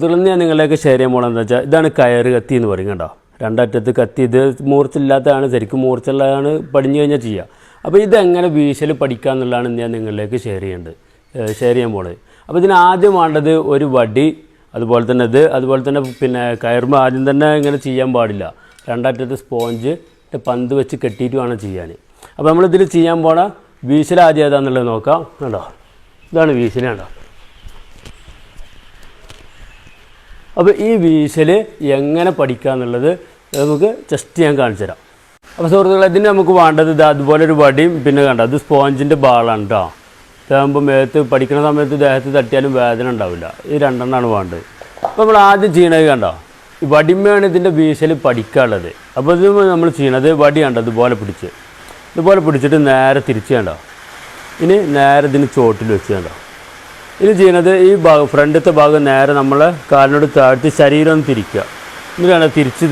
സുഹൃത്തുക്കളിൽ ഞാൻ നിങ്ങളിലേക്ക് ഷെയർ ചെയ്യാൻ പോകണമെന്ന് വെച്ചാൽ ഇതാണ് കയറ് കത്തി എന്ന് പറയും കേട്ടോ. രണ്ടറ്റത്ത് കത്തി, ഇത് മൂർച്ചില്ലാത്തതാണ്, ശരിക്കും മൂർച്ചുള്ളതാണ് പടിഞ്ഞു കഴിഞ്ഞാൽ ചെയ്യുക. അപ്പോൾ ഇതെങ്ങനെ വീശൽ പഠിക്കുക എന്നുള്ളതാണ് ഞാൻ നിങ്ങളിലേക്ക് ഷെയർ ചെയ്യാൻ പോകുന്നത്. അപ്പോൾ ഇതിന് ആദ്യം വേണ്ടത് ഒരു വടി, അതുപോലെ തന്നെ പിന്നെ കയറുമ്പോൾ ആദ്യം തന്നെ ഇങ്ങനെ ചെയ്യാൻ പാടില്ല. രണ്ടറ്റത്ത് സ്പോഞ്ച് പന്ത് വെച്ച് കെട്ടിയിട്ട് വേണം ചെയ്യാൻ. അപ്പോൾ നമ്മളിതിൽ ചെയ്യാൻ പോണ വീശൽ ആദ്യം ഏതാണെന്നുള്ളത് നോക്കാം. കണ്ടോ, ഇതാണ് വീശൽ. കണ്ടോ, അപ്പോൾ ഈ വീശൽ എങ്ങനെ പഠിക്കുക എന്നുള്ളത് നമുക്ക് ജസ്റ്റ് ഞാൻ കാണിച്ചു തരാം. അപ്പോൾ സുഹൃത്തുക്കളെ, ഇതിന് നമുക്ക് വേണ്ടത് അതുപോലെ ഒരു വടിയും പിന്നെ കണ്ടോ അത് സ്പോഞ്ചിൻ്റെ ബാളാണ് കേട്ടോ. ഇതാകുമ്പോൾ മേത്ത് പഠിക്കുന്ന സമയത്ത് ദേഹത്ത് തട്ടിയാലും വേദന ഉണ്ടാവില്ല. ഈ രണ്ടെണ്ണമാണ് വേണ്ടത്. അപ്പോൾ നമ്മൾ ആദ്യം ചെയ്യണത് കണ്ടോ, ഈ വടിമയാണ് ഇതിൻ്റെ വീശൽ പഠിക്കാനുള്ളത്. അപ്പോൾ ഇത് നമ്മൾ ചെയ്യണത് വടി കണ്ടോ ഇതുപോലെ പിടിച്ചിട്ട് നേരെ തിരിച്ച് കണ്ടോ, ഇനി നേരെ ഇതിന് ചോട്ടിൽ വെച്ച് കണ്ടോ. ഇനി ചെയ്യണത് ഈ ഭാഗം ഫ്രണ്ടത്തെ ഭാഗം നേരെ നമ്മളെ കാലിനോട് താഴ്ത്തി ശരീരം ഒന്ന് തിരിക്കുക. എന്നിട്ടാണ് തിരിച്ച്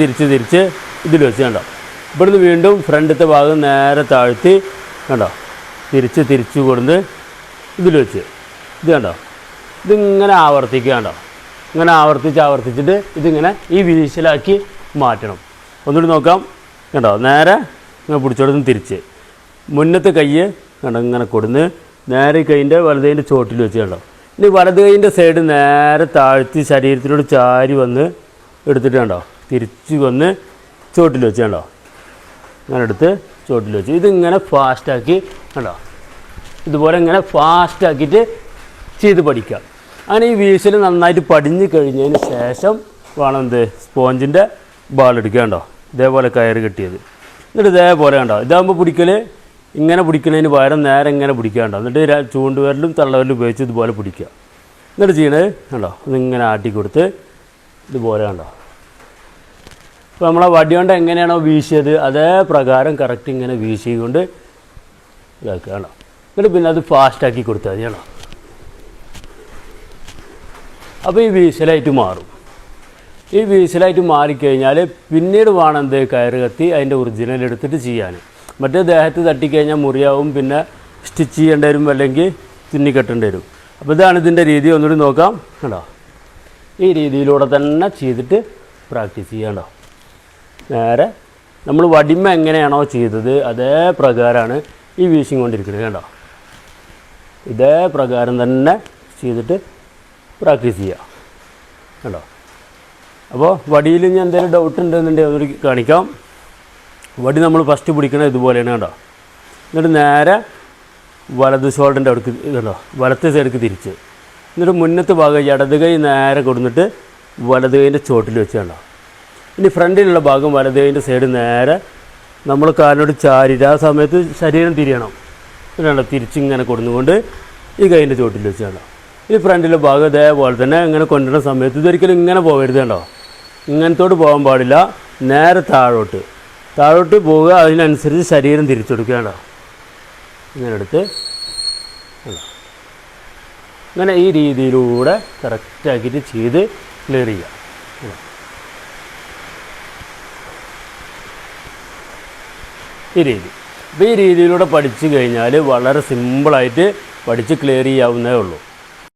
ഇതിൽ വെച്ച് കണ്ടോ. ഇവിടുന്ന് വീണ്ടും ഫ്രണ്ടത്തെ ഭാഗം നേരെ താഴ്ത്തി കണ്ടോ, തിരിച്ച് കൊടുന്ന് ഇതിൽ വെച്ച് ഇത് കണ്ടോ. ഇതിങ്ങനെ ആവർത്തിക്കുക കണ്ടോ. ഇങ്ങനെ ആവർത്തിച്ചിട്ട് ഇതിങ്ങനെ ഈ വീശലാക്കി മാറ്റണം. ഒന്നുകൂടി നോക്കാം. കണ്ടോ, നേരെ ഇങ്ങനെ പിടിച്ചോടുന്ന് തിരിച്ച് മുന്നത്തെ കൈ കണ്ടോ ഇങ്ങനെ കൊടുന്ന് നേരെ കൈൻ്റെ വലത് കൈൻ്റെ ചോട്ടിൽ വെച്ച് കണ്ടോ. ഇനി വലത് കൈൻ്റെ സൈഡ് നേരെ താഴ്ത്തി ശരീരത്തിനോട് ചാരി വന്ന് എടുത്തിട്ട് കണ്ടോ, തിരിച്ച് വന്ന് ചോട്ടിൽ വെച്ച് കണ്ടോ, അങ്ങനെ എടുത്ത് ചോട്ടിൽ വെച്ച് ഇതിങ്ങനെ ഫാസ്റ്റാക്കി കണ്ടോ. ഇതുപോലെ ഇങ്ങനെ ഫാസ്റ്റാക്കിയിട്ട് ചെയ്ത് പഠിക്കാം. അങ്ങനെ ഈ വീശൽ നന്നായിട്ട് പടിഞ്ഞ് കഴിഞ്ഞതിന് ശേഷം വേണം എന്ത് സ്പോഞ്ചിൻ്റെ ബാൾ എടുക്കുക കണ്ടോ. ഇതേപോലെ കയറ് കെട്ടിയത്. എന്നിട്ട് ഇതേപോലെ കണ്ടോ, ഇതാകുമ്പോൾ ഇങ്ങനെ പിടിക്കുന്നതിന് പകരം നേരെ ഇങ്ങനെ പിടിക്കാണ്ടോ. എന്നിട്ട് ചൂണ്ടുവിരലും തള്ളവിരലും ഉപയോഗിച്ച് ഇതുപോലെ പിടിക്കുക. എന്നിട്ട് ചെയ്യണത് കണ്ടോ, ഇതിങ്ങനെ ആട്ടി കൊടുത്ത് ഇതുപോലെ കണ്ടോ. ഇപ്പോൾ നമ്മളെ വടി കൊണ്ട് എങ്ങനെയാണോ വീശിയത് അതേ പ്രകാരം കറക്റ്റ് ഇങ്ങനെ വീശിക്കൊണ്ട് ഇതാക്കുക കണ്ടോ. എന്നിട്ട് പിന്നെ അത് ഫാസ്റ്റാക്കി കൊടുത്താൽ മതി കണ്ടോ. അപ്പോൾ ഈ വീശലായിട്ട് മാറും. ഈ വീശലായിട്ട് മാറിക്കഴിഞ്ഞാൽ പിന്നീട് വേണം എന്ത് കയറ് കത്തി അതിൻ്റെ ഒറിജിനൽ എടുത്തിട്ട് ചെയ്യാൻ. മറ്റേ ദേഹത്ത് തട്ടിക്കഴിഞ്ഞാൽ മുറിയാവും, പിന്നെ സ്റ്റിച്ച് ചെയ്യേണ്ടി വരും, അല്ലെങ്കിൽ തുന്നിക്കെട്ടേണ്ടി വരും. അപ്പോൾ ഇതാണ് ഇതിൻ്റെ രീതി. ഒന്നുകൂടി നോക്കാം കണ്ടോ. ഈ രീതിയിലൂടെ തന്നെ ചെയ്തിട്ട് പ്രാക്ടീസ് ചെയ്യണ്ടോ. നേരെ നമ്മൾ വടിമ എങ്ങനെയാണോ ചെയ്തത് അതേ പ്രകാരമാണ് ഈ വീശിങ് കൊണ്ടിരിക്കുന്നത് കണ്ടോ. ഇതേ പ്രകാരം തന്നെ ചെയ്തിട്ട് പ്രാക്ടീസ് ചെയ്യുക കണ്ടോ. അപ്പോൾ വടിയിൽ ഞാൻ എന്തെങ്കിലും ഡൗട്ട് ഉണ്ടെന്നുണ്ടെങ്കിൽ അതൊരു കാണിക്കാം. വടി നമ്മൾ ഫസ്റ്റ് പിടിക്കണത് ഇതുപോലെയാണ് കണ്ടോ. എന്നിട്ട് നേരെ വലത് ഷോൾഡറിൻ്റെ അവിടേക്ക് കണ്ടോ, വലത്തെ സൈഡിലേക്ക് തിരിച്ച്, എന്നിട്ട് മുന്നത്തെ ഭാഗം ഇടത് കൈ നേരെ കൊടുത്തിട്ട് വലത് കൈൻ്റെ ചോട്ടിൽ വെച്ച് കണ്ടോ. ഇനി ഫ്രണ്ടിലുള്ള ഭാഗം വലത് കൈൻ്റെ സൈഡ് നേരെ നമ്മൾ കാലിനോട് ചാരിയിട്ട് ആ സമയത്ത് ശരീരം തിരിയണം. കണ്ടോ, തിരിച്ചിങ്ങനെ കൊടുന്നുകൊണ്ട് ഈ കൈൻ്റെ ചോട്ടിൽ വെച്ച് കണ്ടോ. ഈ ഫ്രണ്ടിലെ ഭാഗം ഇതേപോലെ തന്നെ ഇങ്ങനെ കൊണ്ടുവരുന്ന സമയത്ത് ഇതൊരിക്കലും ഇങ്ങനെ പോകരുത് കണ്ടോ. ഇങ്ങനത്തോട്ട് പോകാൻ പാടില്ല. നേരെ താഴോട്ട് പോവുക. അതിനനുസരിച്ച് ശരീരം തിരിച്ചെടുക്കുക കണ്ടോ. ഇങ്ങനെ എടുത്ത് ഇങ്ങനെ ഈ രീതിയിലൂടെ കറക്റ്റാക്കിയിട്ട് ചെയ്ത് ക്ലിയർ ചെയ്യുക. ഈ രീതി. അപ്പോൾ ഈ രീതിയിലൂടെ പഠിച്ചു കഴിഞ്ഞാൽ വളരെ സിമ്പിളായിട്ട് പഠിച്ച് ക്ലിയർ ചെയ്യാവുന്നേ ഉള്ളൂ.